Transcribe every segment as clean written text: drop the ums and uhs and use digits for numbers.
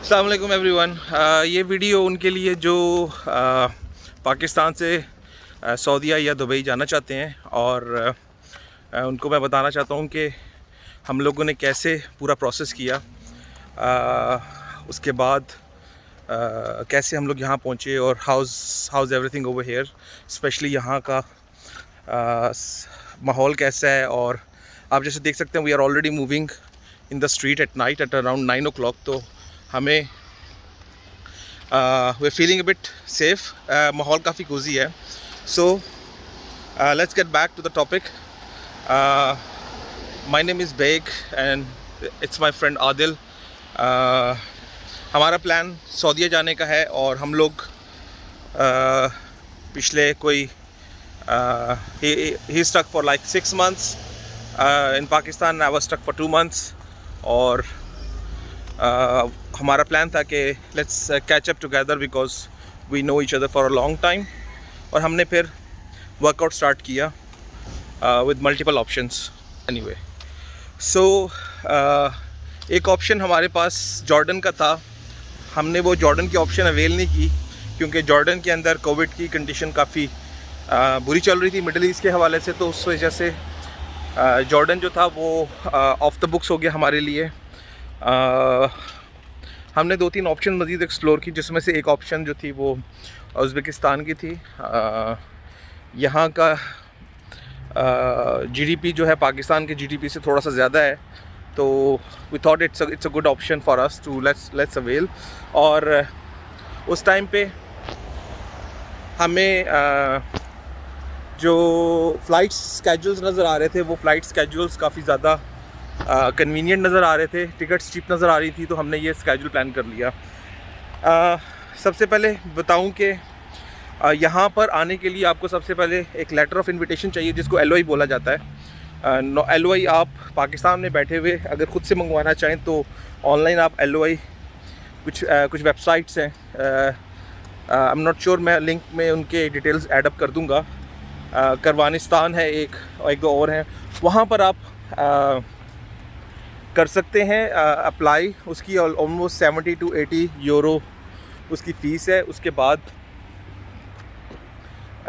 अस्सलाम वालेकुम एवरीवन। ये वीडियो उनके लिए जो पाकिस्तान से सऊदीया या दुबई जाना चाहते हैं और उनको मैं बताना चाहता हूँ कि हम लोगों ने कैसे पूरा प्रोसेस किया, उसके बाद कैसे हम लोग यहाँ पहुँचे और house everything over here, specially यहाँ का माहौल कैसा है। और आप जैसे देख सकते हैं we are already moving in the street at night at around 9 o'clock। तो हमें we are feeling a bit safe, माहौल काफ़ी कोजी है। So let's get back to the topic. My name is Baig and it's my friend Adil. हमारा plan सऊदीया जाने का है और हम लोग पिछले कोई he stuck for like 6 months in Pakistan. I was stuck for 2 months और हमारा प्लान था कि let's catch up together because we know each other for a long time। और हमने फिर वर्कआउट स्टार्ट किया with multiple options anyway। so एक option हमारे पास जॉर्डन का था। हमने वो जॉर्डन की ऑप्शन अवेल नहीं की क्योंकि जॉर्डन के अंदर कोविड की कंडीशन काफ़ी बुरी चल रही थी मिडल ईस्ट के हवाले से। तो उस वजह से जॉर्डन जो था वो ऑफ द बुक्स हो गया हमारे लिए। हमने 2-3 ऑप्शन मज़ीद एक्सप्लोर की, जिसमें से एक ऑप्शन जो थी वो उज़्बेकिस्तान की थी। यहाँ का जीडीपी जो है पाकिस्तान के जीडीपी से थोड़ा सा ज़्यादा है, तो we thought it's a good option for us to let's avail. और उस टाइम पे हमें जो फ़्लाइट स्केड्यूल्स नज़र आ रहे थे वो फ़्लाइट स्केड्यूल्स काफ़ी ज़्यादा कन्वीनियंट नज़र आ रहे थे, टिकट्स चीप नज़र आ रही थी, तो हमने ये स्केड्यूल प्लान कर लिया। सबसे पहले बताऊं कि यहाँ पर आने के लिए आपको सबसे पहले एक लेटर ऑफ इनविटेशन चाहिए जिसको LOI बोला जाता है। LOI आप पाकिस्तान में बैठे हुए अगर ख़ुद से मंगवाना चाहें तो ऑनलाइन आप LOI कुछ वेबसाइट्स हैं, आई एम नॉट श्योर, मैं लिंक में उनके डिटेल्स ऐड अप कर दूँगा। करवानिस्तान है एक दो और हैं, वहाँ पर आप कर सकते हैं अप्लाई। उसकी ऑलमोस्ट 70 to 80 यूरो उसकी फ़ीस है। उसके बाद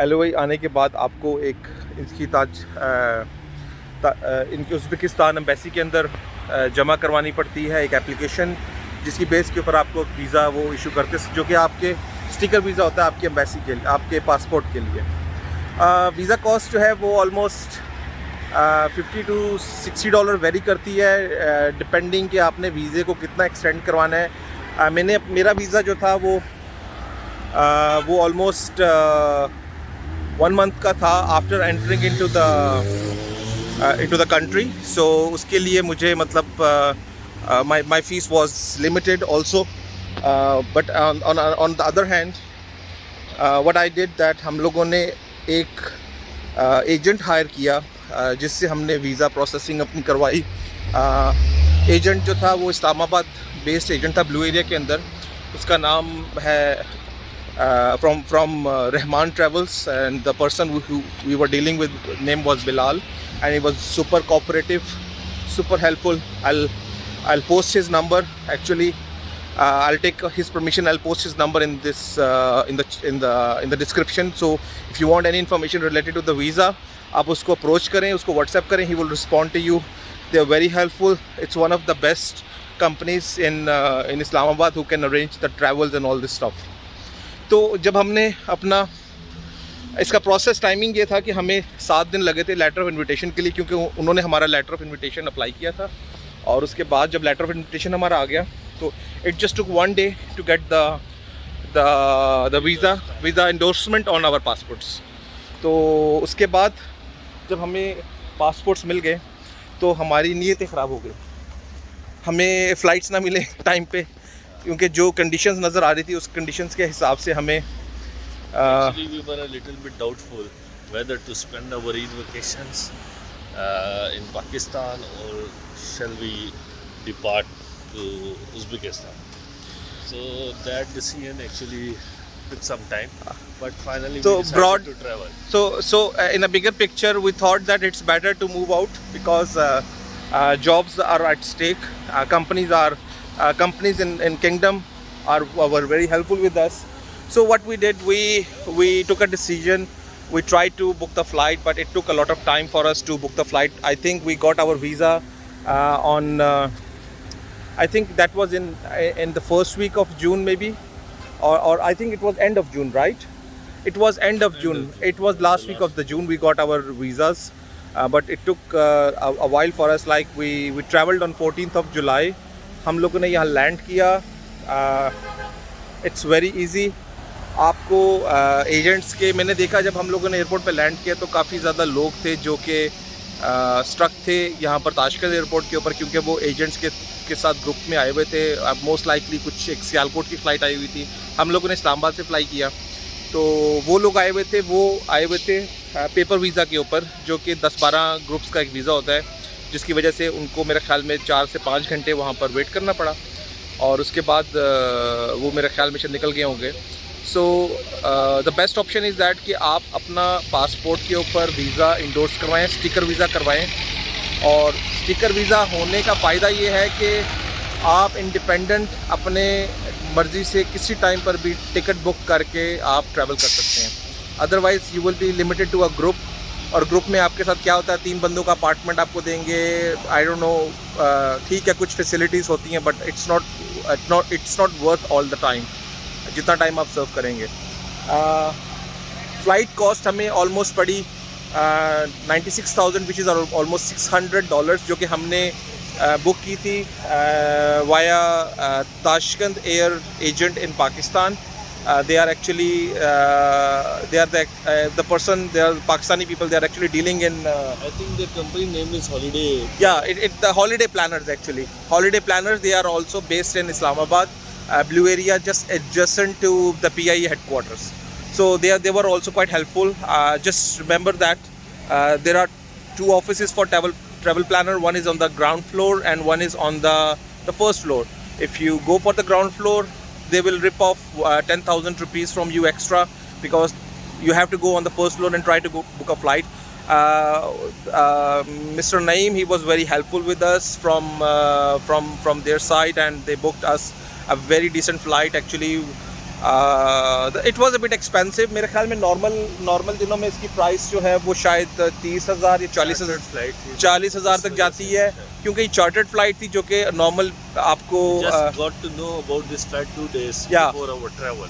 LOI आने के बाद आपको एक इसकी इनके उज़्बेकिस्तान एम्बेसी के अंदर जमा करवानी पड़ती है एक एप्लीकेशन, जिसकी बेस के ऊपर आपको वीज़ा वो इशू करते हैं, जो कि आपके स्टिकर वीज़ा होता है आपकी एम्बेसी के लिए, आपके पासपोर्ट के लिए। वीज़ा कॉस्ट जो है वो ऑलमोस्ट $50 to $60 वेरी करती है, डिपेंडिंग कि आपने वीज़े को कितना एक्सटेंड करवाना है। मेरा वीज़ा जो था वो ऑलमोस्ट 1 month का था after entering into the country. So उसके लिए मुझे मतलब my fees was limited also, but on the other hand what I did that, हम लोगों ने एक एजेंट हायर किया जिससे हमने वीज़ा प्रोसेसिंग अपनी करवाई। एजेंट जो था वो इस्लामाबाद बेस्ड एजेंट था, ब्लू एरिया के अंदर। उसका नाम है from Rahman travels, and the person we were dealing with name was Bilal and he was super cooperative, super helpful. I'll post his number actually. I'll take his permission. I'll post his number in this in the description. So if you want any information related to the visa, आप उसको approach करें, उसको WhatsApp करें, he will respond to you. They are very helpful. It's one of the best companies in Islamabad who can arrange the travels and all this stuff. तो जब हमने अपना इसका प्रोसेस टाइमिंग ये था कि हमें 7 दिन लगे थे लेटर ऑफ इन्विटेशन के लिए, क्योंकि उन्होंने हमारा लेटर ऑफ इन्विटेशन अप्लाई किया था। और उसके बाद जब लेटर ऑफ इन्विटेशन हमारा आ गया तो it just took 1 day to get the visa endorsement on our passports. तो उसके बाद जब हमें पासपोर्ट्स मिल गए तो हमारी नीयतें ख़राब हो गई, हमें फ़्लाइट्स ना मिले टाइम पे, क्योंकि जो कंडीशंस नज़र आ रही थी उस कंडीशंस के हिसाब से हमें Actually, we were a little bit doubtful whether to spend our Eid vacations in Pakistan or shall we depart to Uzbekistan. So that decision actually took some time, but finally we decided to travel. So in a bigger picture, we thought that it's better to move out because jobs are at stake. Companies are companies in Kingdom were very helpful with us. So what we did, we took a decision. We tried to book the flight, but it took a lot of time for us to book the flight. I think we got our visa on. I think that was in the first week of June, maybe, or I think it was end of June, right? It was end of June. It was last week of the June we got our visas, but it took a while for us. Like we traveled on 14th of July. हम लोगों ने यहाँ land किया. It's very easy. आपको agents के मैंने देखा जब हम लोगों ने एयरपोर्ट पे लैंड किया तो काफ़ी ज़्यादा लोग थे जो कि स्ट्रक थे यहाँ पर ताशकंद एयरपोर्ट के ऊपर, क्योंकि वो एजेंट्स के साथ ग्रुप में आए हुए थे. मोस्ट लाइकली कुछ एक सियालकोट की फ़्लाइट आई हुई थी. हम लोगों ने इस्लामाबाद से फ्लाई किया, तो वो लोग आए हुए थे पेपर वीज़ा के ऊपर, जो कि 10-12 ग्रुप्स का एक वीज़ा होता है, जिसकी वजह से उनको मेरे ख्याल में 4 से 5 घंटे वहाँ पर वेट करना पड़ा, और उसके बाद वो मेरे ख्याल में शायद निकल गए होंगे. So the best option is that कि आप अपना पासपोर्ट के ऊपर वीज़ा इंडोर्स करवाएं, स्टिकर वीज़ा करवाएं. और स्टिकर वीज़ा होने का फ़ायदा ये है कि आप इंडिपेंडेंट अपने मर्ज़ी से किसी टाइम पर भी टिकट बुक करके आप ट्रैवल कर सकते हैं. Otherwise you will be limited to a group, और ग्रुप में आपके साथ क्या होता है, 3 बंदों का अपार्टमेंट आपको देंगे. आई डोंट नो, ठीक है कुछ फैसिलिटीज़ होती हैं, but it's not worth all the time जितना टाइम आप सर्व करेंगे. फ़्लाइट कॉस्ट हमें ऑलमोस्ट पड़ी 96,000 विच इज़ ऑलमोस्ट $600, जो कि हमने बुक की थी via Tashkent air agent in Pakistan. They are actually they are the person, they are Pakistani people, they are actually dealing in I think the company name is Holiday. Yeah, it the holiday planners actually. Holiday planners, they are also based in Islamabad, Blue area, just adjacent to the PIE headquarters. So they were also quite helpful. Just remember that there are 2 offices for travel planner. One is on the ground floor and one is on the first floor. If you go for the ground floor, they will rip off 10,000 rupees from you extra, because you have to go on the first floor and try to book a flight. Mr. Naeem, he was very helpful with us from their side, and they booked us a very decent flight actually. It was a bit expensive. मेरे ख्याल में normal दिनों में इसकी price जो है वो शायद 30,000 या 40,000 तक जाती है, क्योंकि ये चार्टर्ड फ्लाइट थी, जो कि नॉर्मल आपको Just got to know about this flight 2 days before our travel.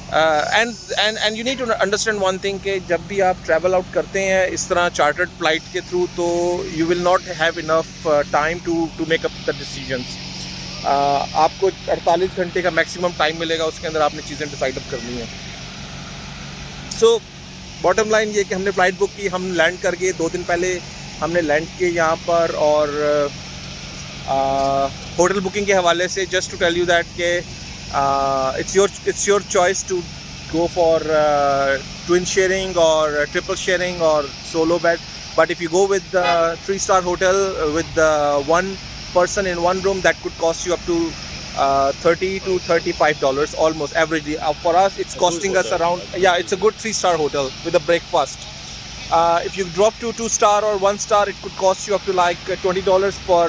And you need to understand one thing, कि जब भी आप ट्रैवल आउट करते हैं इस तरह चार्टर्ड फ्लाइट के थ्रू, तो you will not have enough time to make up the decisions. आपको 48 घंटे का मैक्सिमम टाइम मिलेगा, उसके अंदर आपने चीज़ें डिसाइड अप करनी है. सो बॉटम लाइन ये कि हमने फ़्लाइट बुक की, हम लैंड कर गए 2 दिन पहले हमने लैंड किए यहाँ पर. और होटल बुकिंग के हवाले से just to tell you that के it's your choice to go for twin sharing or triple sharing or solo bed. But if you go with the 3-star hotel with one person in one room, that could cost you up to $30 to $35 almost averagely. For us, it's costing us around, yeah, it's a good 3-star hotel with a breakfast. If you drop to 2-star or 1-star, it could cost you up to like $20 for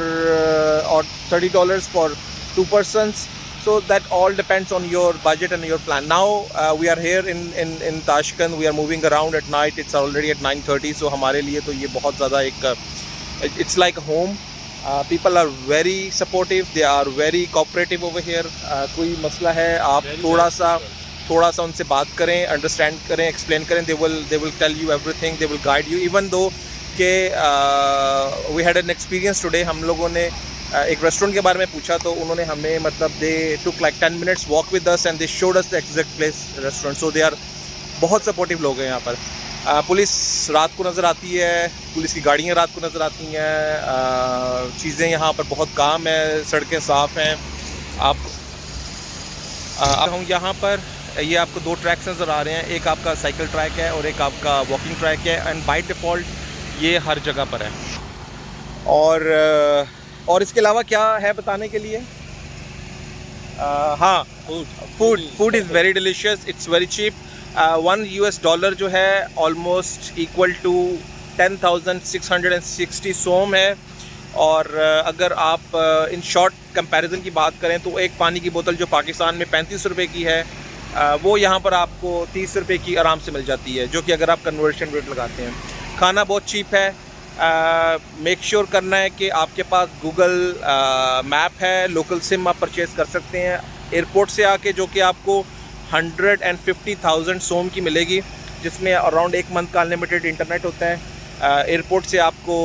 or $30 for 2 persons. So that all depends on your budget and your plan. Now we are here in Tashkent. We are moving around at night. It's already at 9:30. So हमारे लिए तो ये बहुत ज़्यादा एक it's like home. People are very supportive. They are very cooperative over here. कोई मसला है आप थोड़ा सा उनसे बात करें, अंडरस्टैंड करें, एक्सप्लेन करें. They will tell you everything. They will guide you. Even though कि we had an experience today. हम लोगों ने एक रेस्टोरेंट के बारे में पूछा, तो उन्होंने हमें मतलब they took like 10 minutes walk with us and they showed us the exact place restaurant. So they are बहुत सपोर्टिव लोग हैं यहाँ पर. पुलिस रात को नज़र आती है, पुलिस की गाड़ियाँ रात को नज़र आती हैं. चीज़ें यहाँ पर बहुत काम है, सड़कें साफ़ हैं. आप हूँ यहाँ पर, ये आपको 2 ट्रैक्स नज़र आ रहे हैं. एक आपका साइकिल ट्रैक है और एक आपका वॉकिंग ट्रैक है. एंड बाय डिफ़ॉल्ट ये हर जगह पर है. और इसके अलावा क्या है बताने के लिए? हाँ, food is very delicious. It's very cheap. $1 जो है ऑलमोस्ट इक्वल टू 10,660 सोम है. और अगर आप इन शॉर्ट कंपैरिजन की बात करें तो एक पानी की बोतल जो पाकिस्तान में 35 रुपये की है वो यहाँ पर आपको 30 रुपये की आराम से मिल जाती है, जो कि अगर आप कन्वर्शन रेट लगाते हैं। खाना बहुत चीप है। मेक श्योर करना है कि आपके पास गूगल मैप है, लोकल सिम आप परचेज़ कर सकते हैं एयरपोर्ट से आके, जो कि आपको 150,000 सोम की मिलेगी, जिसमें अराउंड 1 मंथ का अनलिमिटेड इंटरनेट होता है। एयरपोर्ट से आपको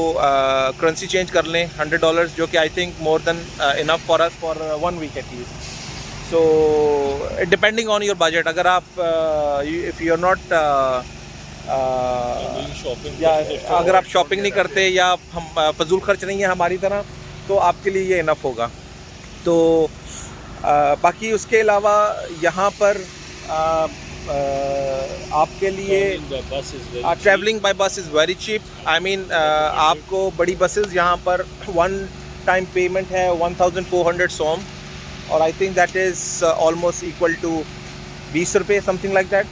करेंसी चेंज कर लें $100, जो कि I think more than enough for us for 1 week at least. So depending on your budget, अगर आप इफ़ यू आर नॉट या अगर आप शॉपिंग नहीं करते या हम फजूल खर्च नहीं है हमारी तरह, तो आपके लिए ये इनफ होगा। तो बाकी उसके अलावा यहाँ पर आपके लिए travelling by bus is very cheap. I mean आपको बड़ी बसेस यहाँ पर 1 टाइम पेमेंट है 1400 सोम, और I think that is almost equal to 20 रुपये, समथिंग लाइक दैट।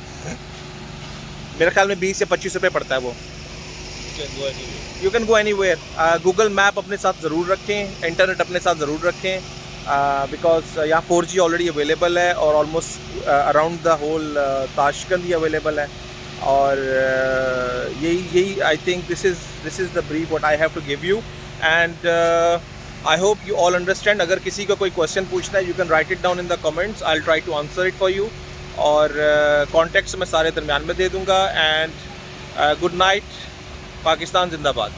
मेरे ख्याल में 20 या 25 रुपये पड़ता है वो। You can go anywhere. Google map अपने साथ ज़रूर रखें, इंटरनेट अपने साथ ज़रूर रखें, बिकॉज यहाँ 4G ऑलरेडी अवेलेबल है और almost around the whole Tashkent ही अवेलेबल है। और यही I think this is the brief what I have to give you, and I hope you all understand. अगर किसी का कोई क्वेश्चन पूछना है, you can write it down in the comments, I will try to answer it for you. और contacts मैं सारे दरमियान में दे दूँगा। एंड गुड नाइट, पाकिस्तान जिंदाबाद।